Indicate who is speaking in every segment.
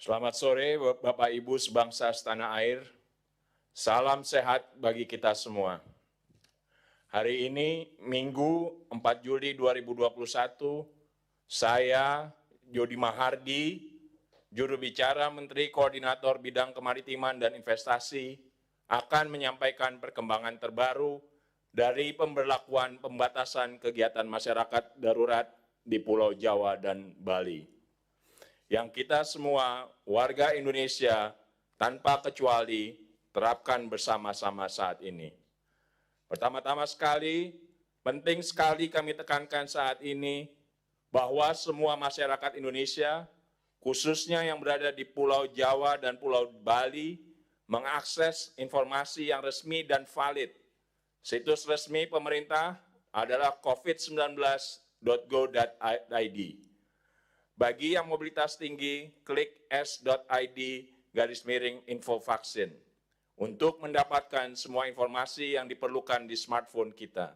Speaker 1: Selamat sore Bapak Ibu sebangsa setanah air. Salam sehat bagi kita semua. Hari ini Minggu 4 Juli 2021, saya Jody Mahardi, juru bicara Menteri Koordinator Bidang Kemaritiman dan Investasi, akan menyampaikan perkembangan terbaru dari pemberlakuan pembatasan kegiatan masyarakat darurat di Pulau Jawa dan Bali, yang kita semua warga Indonesia tanpa kecuali terapkan bersama-sama saat ini. Pertama-tama sekali, penting sekali kami tekankan saat ini bahwa semua masyarakat Indonesia, khususnya yang berada di Pulau Jawa dan Pulau Bali, mengakses informasi yang resmi dan valid. Situs resmi pemerintah adalah covid19.go.id. Bagi yang mobilitas tinggi, klik s.id/info vaksin untuk mendapatkan semua informasi yang diperlukan di smartphone kita.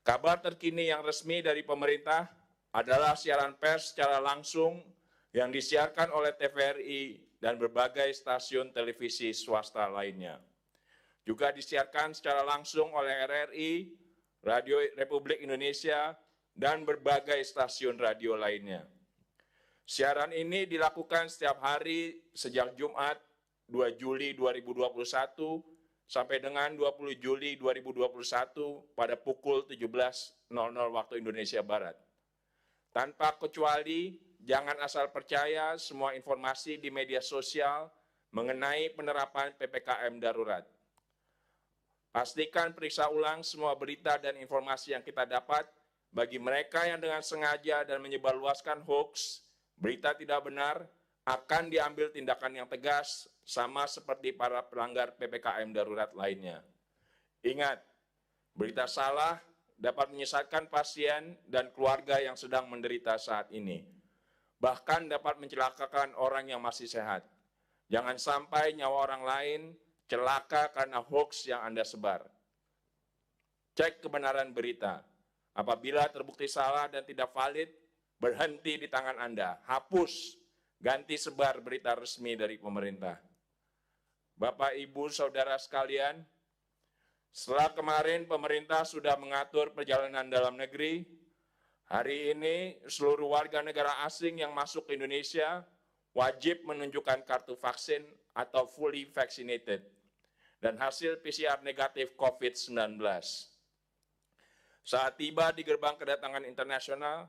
Speaker 1: Kabar terkini yang resmi dari pemerintah adalah siaran pers secara langsung yang disiarkan oleh TVRI dan berbagai stasiun televisi swasta lainnya. Juga disiarkan secara langsung oleh RRI, Radio Republik Indonesia, dan berbagai stasiun radio lainnya. Siaran ini dilakukan setiap hari sejak Jumat 2 Juli 2021 sampai dengan 20 Juli 2021 pada pukul 17.00 waktu Indonesia Barat. Tanpa kecuali, jangan asal percaya semua informasi di media sosial mengenai penerapan PPKM darurat. Pastikan periksa ulang semua berita dan informasi yang kita dapat. Bagi mereka yang dengan sengaja dan menyebarluaskan hoax, berita tidak benar, akan diambil tindakan yang tegas, sama seperti para pelanggar PPKM darurat lainnya. Ingat, berita salah dapat menyesatkan pasien dan keluarga yang sedang menderita saat ini. Bahkan dapat mencelakakan orang yang masih sehat. Jangan sampai nyawa orang lain celaka karena hoax yang Anda sebar. Cek kebenaran berita. Apabila terbukti salah dan tidak valid, berhenti di tangan Anda. Hapus, ganti sebar berita resmi dari pemerintah. Bapak, Ibu, Saudara sekalian, setelah kemarin pemerintah sudah mengatur perjalanan dalam negeri, hari ini seluruh warga negara asing yang masuk ke Indonesia wajib menunjukkan kartu vaksin atau fully vaccinated dan hasil PCR negatif COVID-19. Saat tiba di gerbang kedatangan internasional,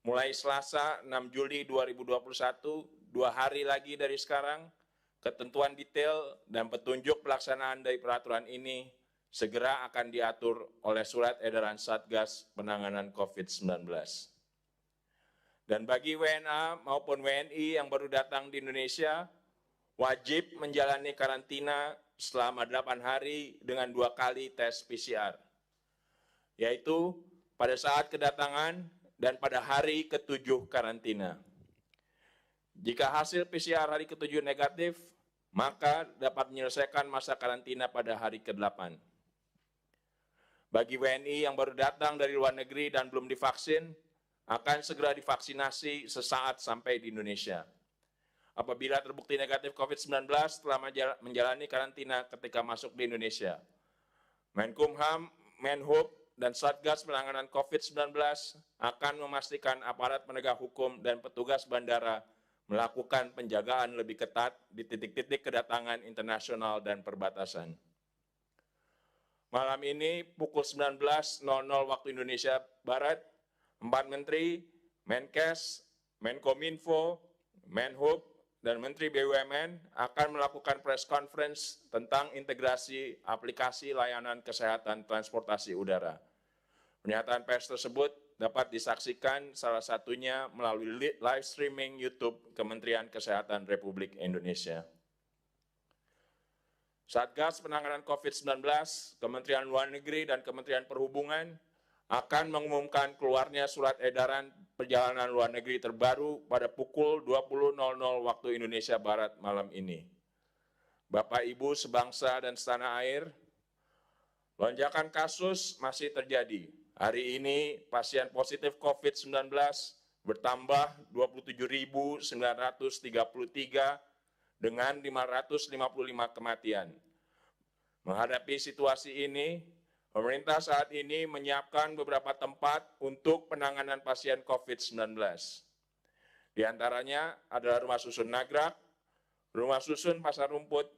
Speaker 1: mulai Selasa 6 Juli 2021, 2 hari lagi dari sekarang, ketentuan detail dan petunjuk pelaksanaan dari peraturan ini segera akan diatur oleh Surat Edaran Satgas Penanganan COVID-19. Dan bagi WNA maupun WNI yang baru datang di Indonesia, wajib menjalani karantina selama 8 hari dengan 2 kali tes PCR, yaitu pada saat kedatangan dan pada hari ke-7 karantina. Jika hasil PCR hari ke-7 negatif, maka dapat menyelesaikan masa karantina pada hari ke-8. Bagi WNI yang baru datang dari luar negeri dan belum divaksin, akan segera divaksinasi sesaat sampai di Indonesia. Apabila terbukti negatif COVID-19 setelah menjalani karantina ketika masuk di Indonesia, Menkumham, Menhub, dan Satgas Penanganan COVID-19 akan memastikan aparat penegak hukum dan petugas bandara melakukan penjagaan lebih ketat di titik-titik kedatangan internasional dan perbatasan. Malam ini pukul 19.00 waktu Indonesia Barat, 4 Menteri, Menkes, Menkominfo, Menhub, dan Menteri BUMN akan melakukan press conference tentang integrasi aplikasi layanan kesehatan transportasi udara. Pernyataan pers tersebut dapat disaksikan salah satunya melalui live streaming YouTube Kementerian Kesehatan Republik Indonesia. Satgas Penanganan COVID-19, Kementerian Luar Negeri, dan Kementerian Perhubungan akan mengumumkan keluarnya surat edaran perjalanan luar negeri terbaru pada pukul 20.00 waktu Indonesia Barat malam ini. Bapak, Ibu, sebangsa dan setanah air, lonjakan kasus masih terjadi. Hari ini pasien positif COVID-19 bertambah 27.933 dengan 555 kematian. Menghadapi situasi ini, pemerintah saat ini menyiapkan beberapa tempat untuk penanganan pasien COVID-19. Di antaranya adalah Rumah Susun Nagrak, Rumah Susun Pasar Rumput,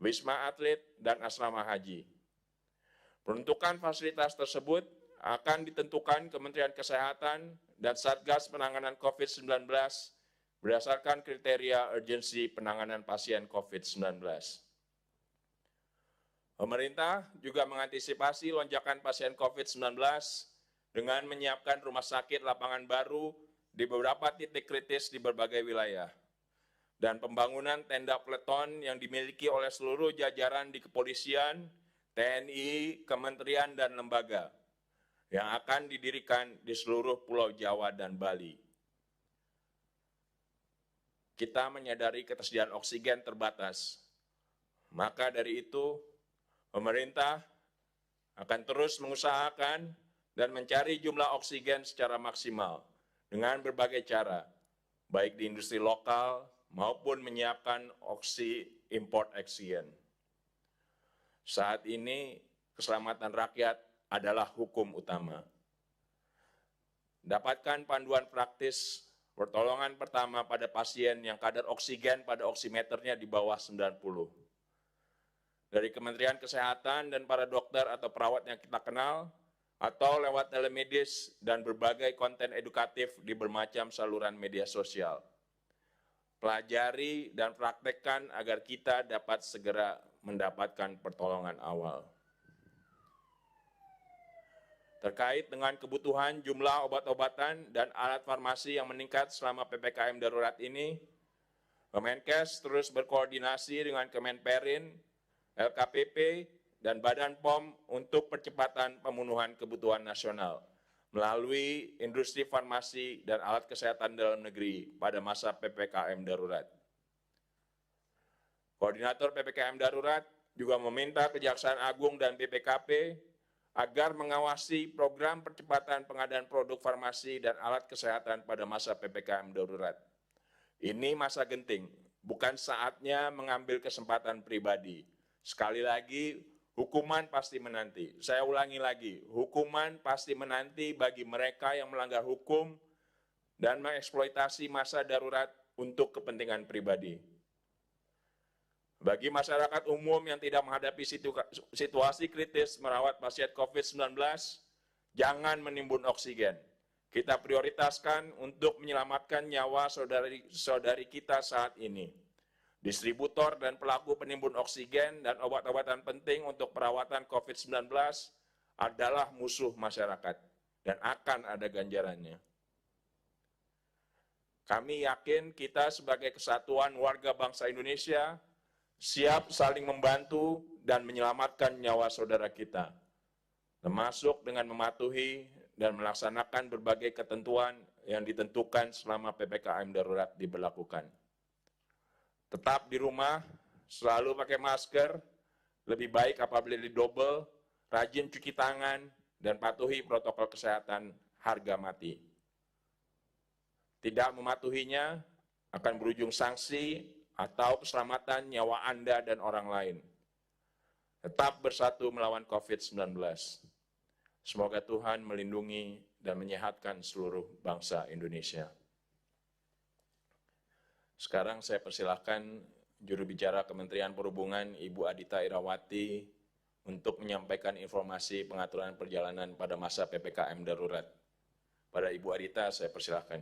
Speaker 1: Wisma Atlet, dan Asrama Haji. Peruntukan fasilitas tersebut akan ditentukan Kementerian Kesehatan dan Satgas Penanganan COVID-19 berdasarkan kriteria urgensi penanganan pasien COVID-19. Pemerintah juga mengantisipasi lonjakan pasien COVID-19 dengan menyiapkan rumah sakit lapangan baru di beberapa titik kritis di berbagai wilayah, dan pembangunan tenda peleton yang dimiliki oleh seluruh jajaran di kepolisian, TNI, kementerian, dan lembaga yang akan didirikan di seluruh Pulau Jawa dan Bali. Kita menyadari ketersediaan oksigen terbatas, maka dari itu pemerintah akan terus mengusahakan dan mencari jumlah oksigen secara maksimal dengan berbagai cara, baik di industri lokal maupun menyiapkan import oksigen. Saat ini keselamatan rakyat adalah hukum utama. Dapatkan panduan praktis pertolongan pertama pada pasien yang kadar oksigen pada oximeternya di bawah 90. Dari Kementerian Kesehatan dan para dokter atau perawat yang kita kenal, atau lewat telemedis dan berbagai konten edukatif di bermacam saluran media sosial. Pelajari dan praktekkan agar kita dapat segera mendapatkan pertolongan awal. Terkait dengan kebutuhan jumlah obat-obatan dan alat farmasi yang meningkat selama PPKM darurat ini, Kemenkes terus berkoordinasi dengan Kemenperin, LKPP, dan Badan POM untuk percepatan pemenuhan kebutuhan nasional melalui industri farmasi dan alat kesehatan dalam negeri pada masa PPKM darurat. Koordinator PPKM darurat juga meminta Kejaksaan Agung dan BPKP agar mengawasi program percepatan pengadaan produk farmasi dan alat kesehatan pada masa PPKM darurat. Ini masa genting, bukan saatnya mengambil kesempatan pribadi. Sekali lagi, hukuman pasti menanti. Saya ulangi lagi, hukuman pasti menanti bagi mereka yang melanggar hukum dan mengeksploitasi masa darurat untuk kepentingan pribadi. Bagi masyarakat umum yang tidak menghadapi situasi kritis merawat pasien COVID-19, jangan menimbun oksigen. Kita prioritaskan untuk menyelamatkan nyawa saudari kita saat ini. Distributor dan pelaku penimbun oksigen dan obat-obatan penting untuk perawatan COVID-19 adalah musuh masyarakat dan akan ada ganjarannya. Kami yakin kita sebagai kesatuan warga bangsa Indonesia siap saling membantu dan menyelamatkan nyawa saudara kita, termasuk dengan mematuhi dan melaksanakan berbagai ketentuan yang ditentukan selama PPKM darurat diberlakukan. Tetap di rumah, selalu pakai masker, lebih baik apabila didobel, rajin cuci tangan, dan patuhi protokol kesehatan harga mati. Tidak mematuhinya akan berujung sanksi atau keselamatan nyawa Anda dan orang lain. Tetap bersatu melawan COVID-19. Semoga Tuhan melindungi dan menyehatkan seluruh bangsa Indonesia. Sekarang saya persilahkan juru bicara Kementerian Perhubungan Ibu Adita Irawati untuk menyampaikan informasi pengaturan perjalanan pada masa PPKM darurat. Pada Ibu Adita saya persilahkan.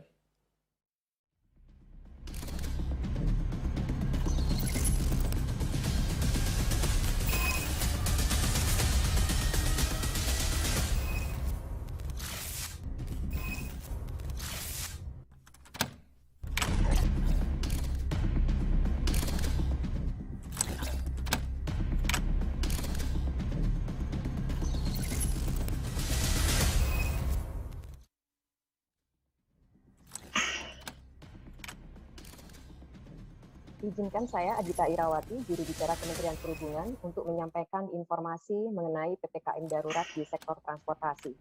Speaker 2: Izinkan saya, Adita Irawati, juru bicara Kementerian Perhubungan, untuk menyampaikan informasi mengenai PPKM darurat di sektor transportasi.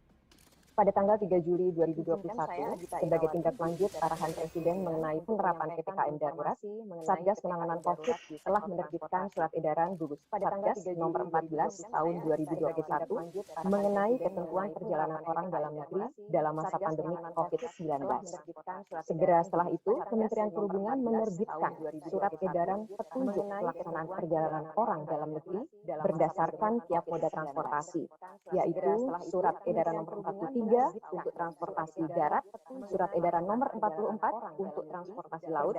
Speaker 2: Pada tanggal 3 Juli 2021, sebagai tindak lanjut arahan Presiden mengenai penerapan PPKM darurat, Satgas Penanganan COVID telah menerbitkan surat edaran gugus Satgas nomor 14 tahun 2021 mengenai ketentuan perjalanan orang dalam negeri dalam masa pandemi COVID-19. Segera setelah itu, Kementerian Perhubungan menerbitkan surat edaran petunjuk pelaksanaan perjalanan orang dalam negeri berdasarkan tiap moda transportasi, yaitu surat edaran nomor 43 untuk transportasi darat, surat edaran nomor 44 untuk transportasi laut,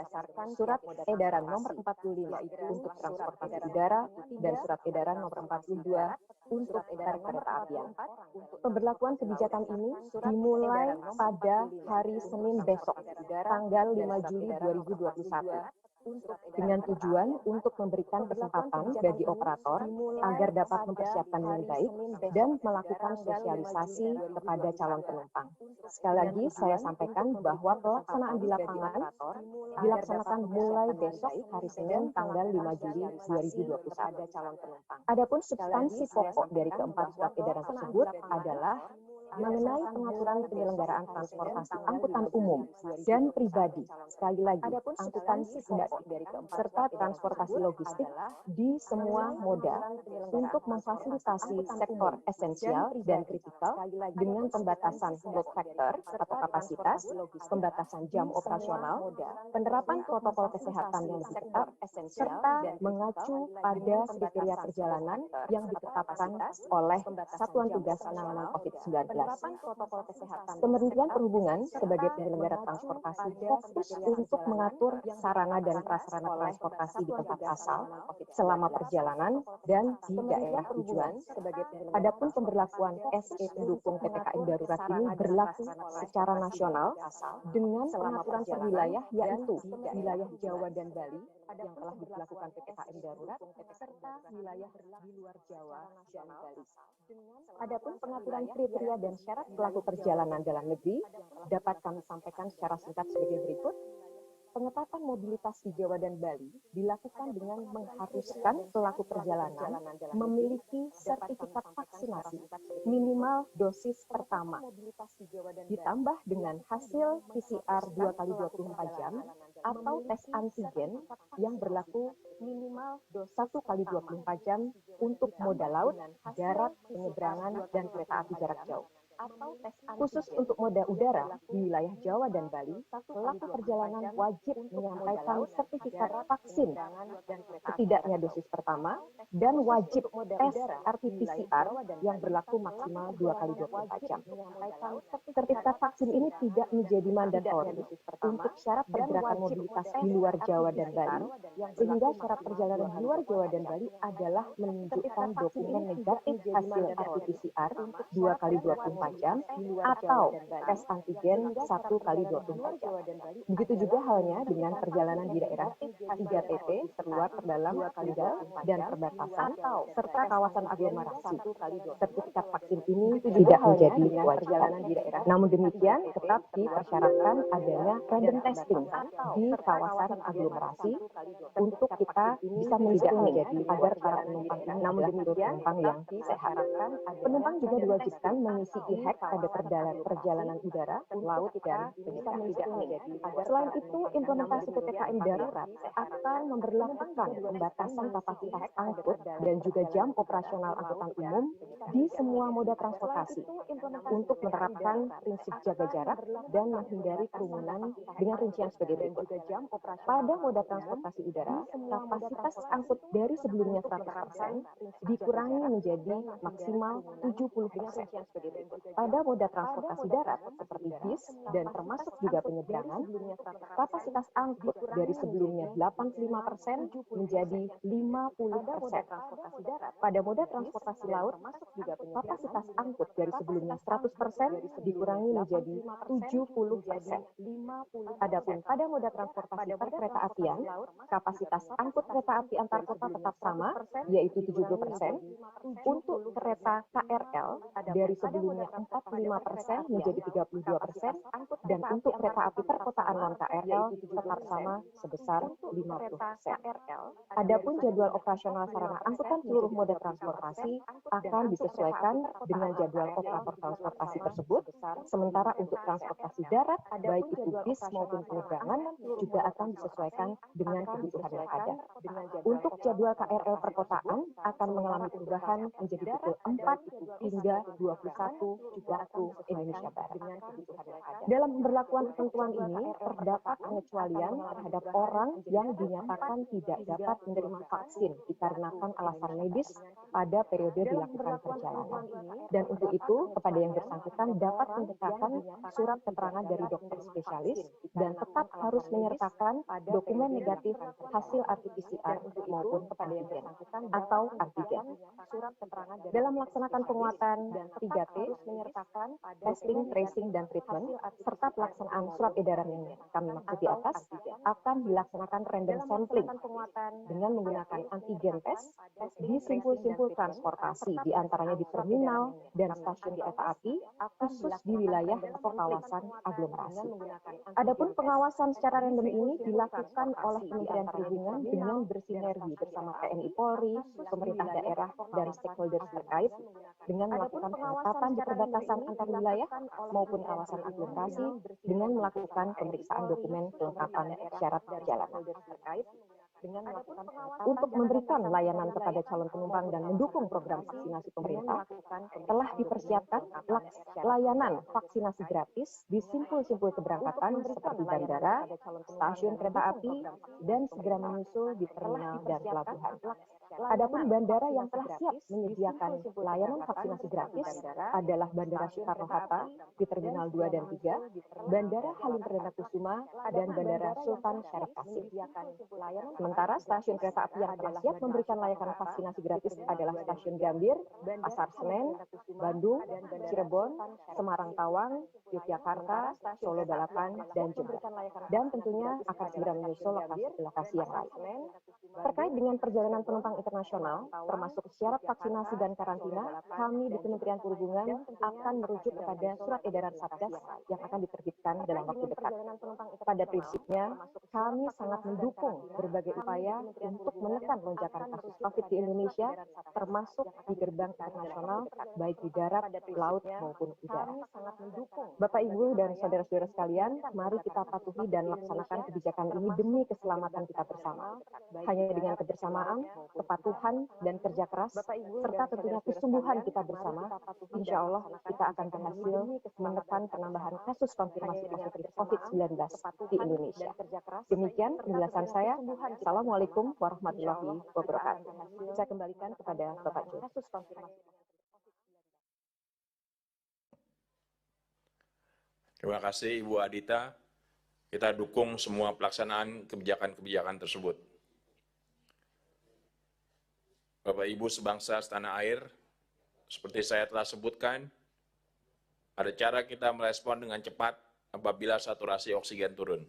Speaker 2: surat edaran nomor 45 untuk transportasi udara, dan surat edaran nomor 42 untuk kereta apian. Pemberlakuan kebijakan ini dimulai pada hari Senin besok, tanggal 5 Juli 2021. Dengan tujuan untuk memberikan kesempatan bagi operator agar dapat mempersiapkan dengan baik dan melakukan sosialisasi kepada calon penumpang. Sekali lagi saya sampaikan bahwa pelaksanaan di lapangan dilaksanakan mulai besok hari Senin tanggal 5 Juli 2021. Adapun substansi pokok dari keempat surat edaran tersebut adalah mengenai pengaturan penyelenggaraan transportasi angkutan umum dan pribadi, sekali lagi angkutan pokok serta transportasi logistik di semua moda untuk memfasilitasi sektor esensial dan kritikal dengan pembatasan load factor atau kapasitas, pembatasan jam operasional, penerapan protokol kesehatan yang lebih ketat, serta mengacu pada kriteria perjalanan yang ditetapkan oleh Satuan Tugas Penanganan COVID-19. Kementerian Perhubungan sebagai penyelenggara transportasi fokus untuk mengatur sarana dan prasarana transportasi di tempat asal selama perjalanan dan di daerah tujuan. Adapun pemberlakuan SE pendukung PPKM darurat ini berlaku secara nasional dengan pengaturan per wilayah, yaitu wilayah Jawa dan Bali yang telah diberlakukan PPKM darurat serta wilayah di luar Jawa dan Bali. Adapun pengaturan kriteria dan syarat pelaku perjalanan dalam negeri dapat kami sampaikan secara singkat sebagai berikut. Pengetatan mobilitas di Jawa dan Bali dilakukan dengan mengharuskan pelaku perjalanan memiliki sertifikat vaksinasi minimal dosis pertama, ditambah dengan hasil PCR 2 kali 24 jam atau tes antigen yang berlaku minimal 1 kali 24 jam untuk moda laut, darat, penyeberangan, dan kereta api jarak jauh. Khusus untuk moda udara di wilayah Jawa dan Bali, pelaku perjalanan wajib menyampaikan sertifikat vaksin setidaknya dosis pertama dan wajib tes RT-PCR yang berlaku maksimal 2 kali 24 jam. Sertifikat vaksin ini tidak menjadi mandatori untuk syarat pergerakan mobilitas di luar Jawa dan Bali, sehingga syarat perjalanan di luar Jawa dan Bali adalah menunjukkan dokumen negatif hasil RT-PCR 2 kali 24 jam atau tes antigen 1 kali 24 jam. Begitu juga halnya dengan perjalanan di daerah 3TT, terluar, terdalam, tinggal, dan perbatasan, serta kawasan aglomerasi. Sertifikat vaksin ini tidak menjadi kewajiban. Namun demikian, tetap dipersyaratkan adanya random testing di kawasan aglomerasi untuk kita bisa menjadi agar para penumpang ini adalah penumpang yang sehat. Penumpang juga diwajibkan mengisi e-hack pada perjalanan udara, laut, dan bisa menjadi. Selain itu, implementasi PPKM darurat akan memberlakukan pembatasan kapasitas angkut dan juga jam operasional angkutan umum di semua moda transportasi untuk menerapkan prinsip jaga jarak dan menghindari kerumunan dengan rincian sebagai berikut. Pada moda transportasi udara, kapasitas angkut dari sebelumnya 100% dikurangi menjadi maksimal 70%. Pada moda transportasi darat seperti bis dan termasuk juga penyeberangan, kapasitas angkut dari sebelumnya 85% menjadi 50%. Pada moda transportasi laut, kapasitas angkut dari sebelumnya 100% dikurangi menjadi 70%. Adapun pada moda transportasi perkereta apian, kapasitas angkut kereta api antar kota tetap sama, yaitu 70%. Untuk kereta KRL dari sebelumnya 45% menjadi 32%, dan untuk kereta api perkotaan non-KRL tetap sama sebesar 50%. Adapun jadwal operasional sarana angkutan seluruh moda transportasi akan disesuaikan dengan jadwal operator transportasi tersebut, sementara untuk transportasi darat, baik itu bis maupun penyeberangan, juga akan disesuaikan dengan kebutuhan yang ada. Untuk jadwal KRL perkotaan akan mengalami perubahan menjadi pukul 4 hingga 21 waktu Indonesia Barat. Dalam pemberlakuan ketentuan ini, terdapat pengecualian terhadap orang yang dinyatakan tidak dapat menerima vaksin dikarenakan alasan medis pada periode dilakukan perjalanan. Dan untuk itu, kepada yang bersangkutan dapat menyertakan surat keterangan dari dokter spesialis dan tetap harus menyertakan dokumen negatif hasil RT-PCR maupun antigen atau antigen. Dalam melaksanakan penguatan 3T, testing, tracing, dan treatment, serta pelaksanaan surat edaran yang kami maksud di atas, akan dilaksanakan random sampling dengan menggunakan antigen test di simpul-simpul transportasi, di antaranya di terminal dan stasiun kereta api, khusus di wilayah atau kawasan aglomerasi. Adapun pengawasan secara random ini dilakukan oleh Kementerian Perhubungan dengan bersinergi bersama TNI Polri, pemerintah daerah, dan stakeholders terkait dengan melakukan pengetatan di perbatasan antar wilayah maupun kawasan aglomerasi dengan melakukan pemeriksaan dokumen kelengkapan syarat perjalanan. Untuk memberikan layanan kepada calon penumpang dan mendukung program vaksinasi pemerintah, telah dipersiapkan layanan vaksinasi gratis di simpul-simpul keberangkatan seperti bandara, stasiun kereta api, dan segera menyusul di terminal dan pelabuhan. Adapun bandara yang telah siap menyediakan layanan vaksinasi gratis adalah Bandara Soekarno-Hatta di Terminal 2 dan 3, Bandara Halim Perdana Kusuma, dan Bandara Sultan Syarif Kasim. Sementara stasiun kereta api yang telah siap memberikan layanan vaksinasi gratis adalah Stasiun Gambir, Pasar Senen, Bandung, Cirebon, Semarang Tawang, Yogyakarta, Solo Balapan, dan Jember. Dan tentunya akan segera menyusul lokasi-lokasi yang lain. Terkait dengan perjalanan penumpang internasional, termasuk syarat vaksinasi dan karantina, kami di Kementerian Perhubungan akan merujuk kepada surat edaran Satgas yang akan diterbitkan dalam waktu dekat. Pada prinsipnya, kami sangat mendukung berbagai upaya untuk menekan lonjakan kasus COVID di Indonesia, termasuk di gerbang internasional, baik di darat, laut, maupun udara. Bapak, Ibu, dan saudara-saudara sekalian, mari kita patuhi dan laksanakan kebijakan ini demi keselamatan kita bersama. Hanya dengan kebersamaan, kepatuhan, dan kerja keras, serta tentunya kesungguhan kita bersama, insya Allah kita akan berhasil menekan penambahan kasus konfirmasi positif COVID-19 di Indonesia. Demikian penjelasan saya. Assalamualaikum warahmatullahi wabarakatuh. Saya kembalikan kepada Bapak Jo.
Speaker 1: Terima kasih Ibu Adita. Kita dukung semua pelaksanaan kebijakan-kebijakan tersebut. Bapak Ibu sebangsa setanah air, seperti saya telah sebutkan, ada cara kita merespon dengan cepat apabila saturasi oksigen turun.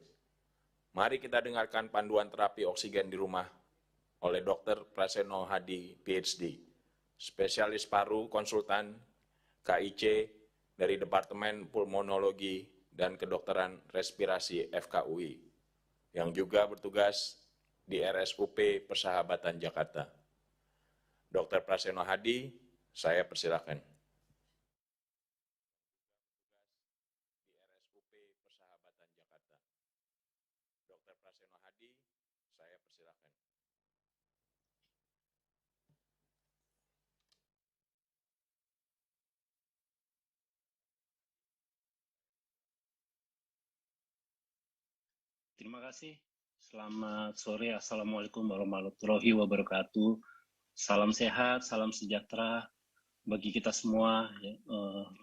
Speaker 1: Mari kita dengarkan panduan terapi oksigen di rumah oleh Dr. Praseno Hadi, PhD, spesialis paru konsultan KIC dari Departemen Pulmonologi dan Kedokteran Respirasi FKUI, yang juga bertugas di RSUP Persahabatan Jakarta. Dr. Praseno Hadi, saya persilakan. Di RSUP Persahabatan Jakarta. Dr. Praseno Hadi, saya persilakan.
Speaker 3: Terima kasih. Selamat sore. Assalamualaikum warahmatullahi wabarakatuh. Salam sehat, salam sejahtera bagi kita semua,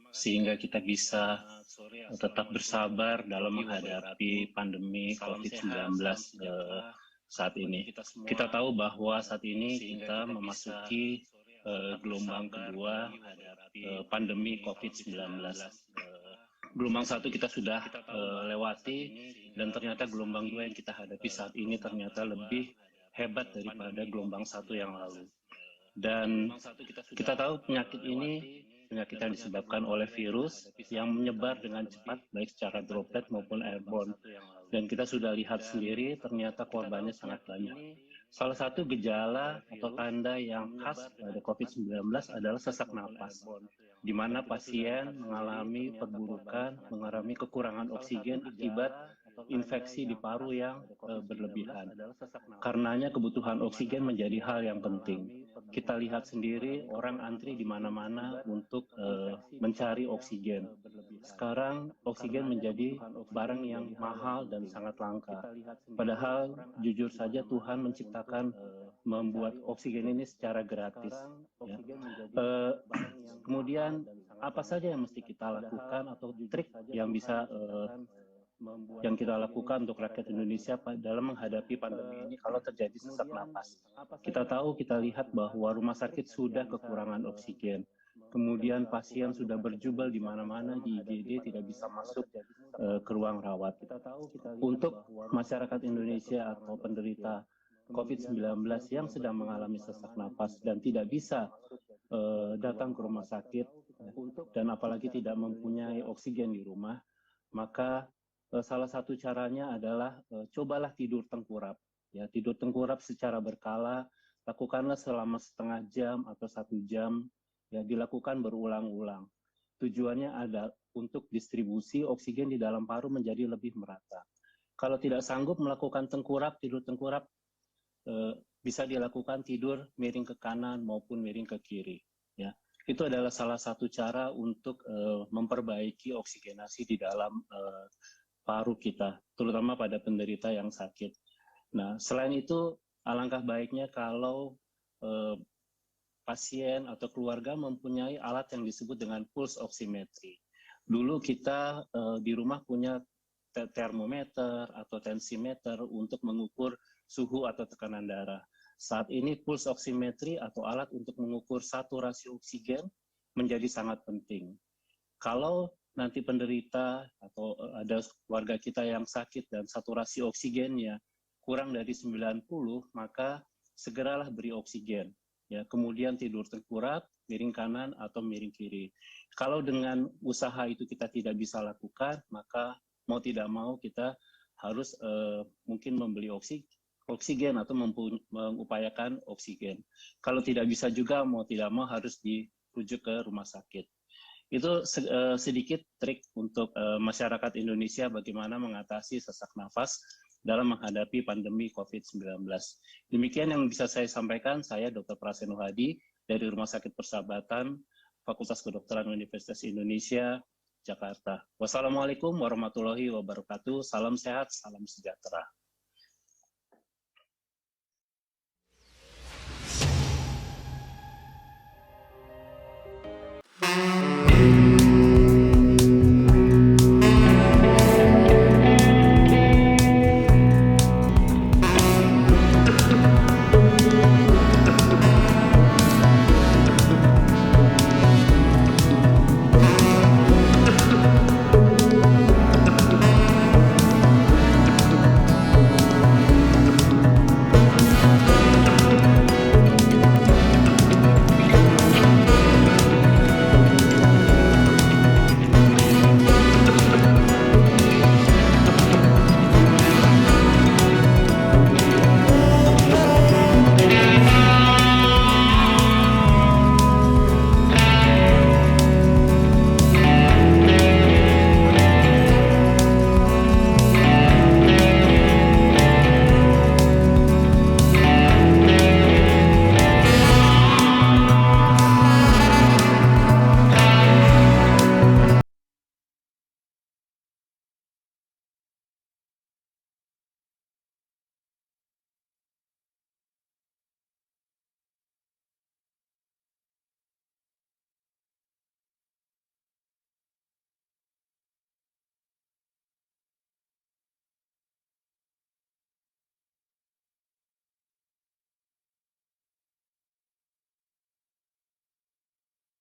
Speaker 3: sehingga kita bisa tetap bersabar dalam menghadapi pandemi COVID-19 saat ini. Kita tahu bahwa saat ini kita memasuki gelombang kedua pandemi COVID-19. Gelombang 1 kita sudah lewati, dan ternyata gelombang 2 yang kita hadapi saat ini ternyata lebih hebat daripada gelombang 1 yang lalu. Dan kita tahu penyakit ini penyakit yang disebabkan oleh virus yang menyebar dengan cepat, baik secara droplet maupun airborne. Dan kita sudah lihat sendiri, ternyata korbannya sangat banyak. Salah satu gejala atau tanda yang khas pada COVID-19 adalah sesak napas, di mana pasien mengalami perburukan, mengalami kekurangan oksigen akibat infeksi di paru yang berlebihan. Karenanya kebutuhan oksigen menjadi hal yang penting. Kita lihat sendiri orang antri di mana-mana untuk mencari oksigen. Sekarang oksigen menjadi barang yang mahal dan sangat langka. Padahal jujur saja Tuhan menciptakan membuat oksigen ini secara gratis. Ya. Kemudian apa saja yang mesti kita lakukan atau trik yang bisa yang kita lakukan untuk rakyat Indonesia dalam menghadapi pandemi ini kalau terjadi sesak napas. Kita tahu, kita lihat bahwa rumah sakit sudah kekurangan oksigen. Kemudian pasien sudah berjubel di mana-mana, di IGD tidak bisa masuk ke ruang rawat. Untuk masyarakat Indonesia atau penderita COVID-19 yang sedang mengalami sesak napas dan tidak bisa datang ke rumah sakit dan apalagi tidak mempunyai oksigen di rumah, maka salah satu caranya adalah cobalah tidur tengkurap. Ya, tidur tengkurap secara berkala, lakukanlah selama setengah jam atau 1 jam. Ya, dilakukan berulang-ulang. Tujuannya ada untuk distribusi oksigen di dalam paru menjadi lebih merata. Kalau tidak sanggup melakukan tidur tengkurap, bisa dilakukan tidur miring ke kanan maupun miring ke kiri. Ya, itu adalah salah satu cara untuk memperbaiki oksigenasi di dalam paru kita, terutama pada penderita yang sakit. Nah, selain itu, alangkah baiknya kalau pasien atau keluarga mempunyai alat yang disebut dengan pulse oximetry. Dulu kita di rumah punya termometer atau tensimeter untuk mengukur suhu atau tekanan darah. Saat ini pulse oximetry atau alat untuk mengukur saturasi oksigen menjadi sangat penting. Kalau nanti penderita atau ada warga kita yang sakit dan saturasi oksigennya kurang dari 90, maka segeralah beri oksigen. Ya, kemudian tidur tengkurap, miring kanan atau miring kiri. Kalau dengan usaha itu kita tidak bisa lakukan, maka mau tidak mau kita harus mungkin membeli oksigen atau mengupayakan oksigen. Kalau tidak bisa juga mau tidak mau harus dirujuk ke rumah sakit. Itu sedikit trik untuk masyarakat Indonesia bagaimana mengatasi sesak nafas dalam menghadapi pandemi COVID-19. Demikian yang bisa saya sampaikan. Saya Dr. Prasetyo Hadi dari Rumah Sakit Persahabatan, Fakultas Kedokteran Universitas Indonesia, Jakarta. Wassalamualaikum warahmatullahi wabarakatuh. Salam sehat, salam sejahtera.